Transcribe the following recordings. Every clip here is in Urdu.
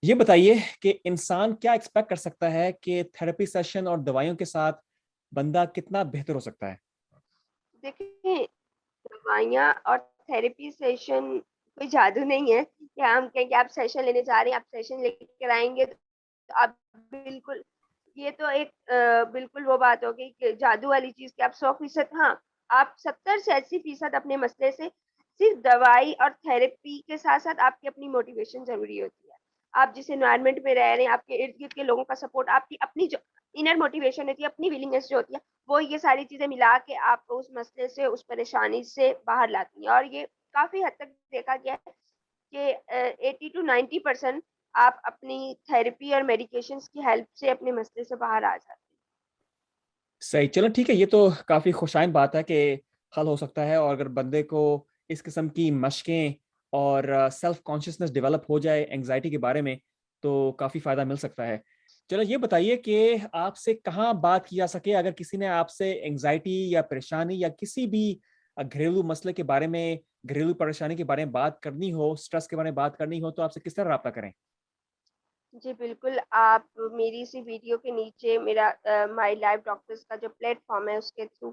یہ بتائیے کہ انسان کیا ایکسپیکٹ کر سکتا ہے کہ تھراپی سیشن اور دوائیوں کے ساتھ بندہ کتنا بہتر ہو سکتا ہے؟ دیکھیں، دوائیاں اور تھراپی سیشن کوئی جادو نہیں ہے کہ ہم کہیں کہ آپ سیشن لینے جا رہے ہیں، آپ سیشن لے کر آئیں گے تو آپ بالکل، یہ تو ایک بالکل وہ بات ہوگی کہ جادو والی چیز کہ آپ 100%، ہاں آپ 70 سے 80% اپنے مسئلے سے صرف دوائی اور تھراپی کے ساتھ ساتھ آپ کی اپنی موٹیویشن ضروری ہوتی ہے. آپ جس انوائرمنٹ میں رہ رہے ہیں، آپ کے ارد گرد کے لوگوں کا سپورٹ، آپ کی اپنی جو انر موٹیویشن ہوتی ہے، اپنی ولنگنس جو ہوتی ہے، وہ یہ ساری چیزیں ملا کے آپ کو اس مسئلے سے، اس پریشانی سے باہر لاتی ہیں. اور یہ کافی حد تک دیکھا گیا ہے کہ 80 to 90% آپ اپنی تھراپی اور میڈیکیشن کی ہیلپ سے اپنے مسئلے سے باہر آ جاتے ہیں. صحیح، چلو ٹھیک ہے. یہ تو کافی خوشائن بات ہے کہ حل ہو سکتا ہے، اور اگر بندے کو اس قسم کی مشقیں اور سیلف کانشیسنس ڈیولپ ہو جائے انگزائٹی کے بارے میں تو کافی فائدہ مل سکتا ہے. چلو یہ بتائیے کہ آپ سے کہاں بات کی جا سکے اگر کسی نے آپ سے انگزائٹی یا پریشانی یا کسی بھی گھریلو مسئلے کے بارے میں، گھریلو پریشانی کے بارے میں بات کرنی ہو، اسٹریس کے بارے میں بات کرنی ہو، تو آپ سے کس طرح رابطہ کریں؟ جی بالکل، آپ میری اسی ویڈیو کے نیچے میرا مائی لائف ڈاکٹرز کا جو پلیٹ فارم ہے اس کے تھرو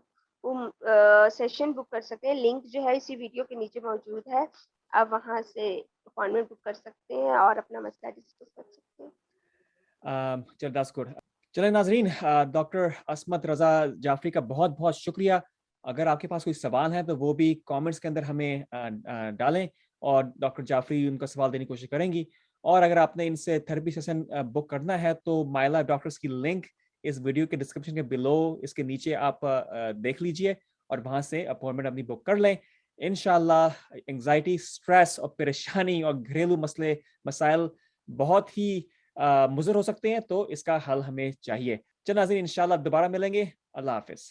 سیشن بک کر سکتے ہیں. لنک جو ہے اسی ویڈیو کے نیچے موجود ہے. آپ وہاں سے اپائنٹمنٹ بک کر سکتے ہیں اور اپنا مسئلہ ڈسکس کر سکتے ہیں. چل دس گڈ. چلیں ناظرین، ڈاکٹر عصمت رضا جعفری کا بہت بہت شکریہ. اگر آپ کے پاس کوئی سوال ہے تو وہ بھی کامنٹس کے اندر ہمیں ڈالیں، اور ڈاکٹر جعفری ان کا سوال دینے کی کوشش کریں گی. اور اگر آپ نے ان سے تھراپی سیشن بک کرنا ہے تو مائی لائف ڈاکٹرز کی لنک اس ویڈیو کے ڈسکرپشن کے بلو، اس کے نیچے آپ دیکھ لیجئے اور وہاں سے اپوائنٹمنٹ اپنی بک کر لیں. انشاءاللہ انگزائٹی، اسٹریس اور پریشانی اور گھریلو مسائل بہت ہی مضر ہو سکتے ہیں، تو اس کا حل ہمیں چاہیے. چل ناظرین، انشاءاللہ دوبارہ ملیں گے. اللہ حافظ.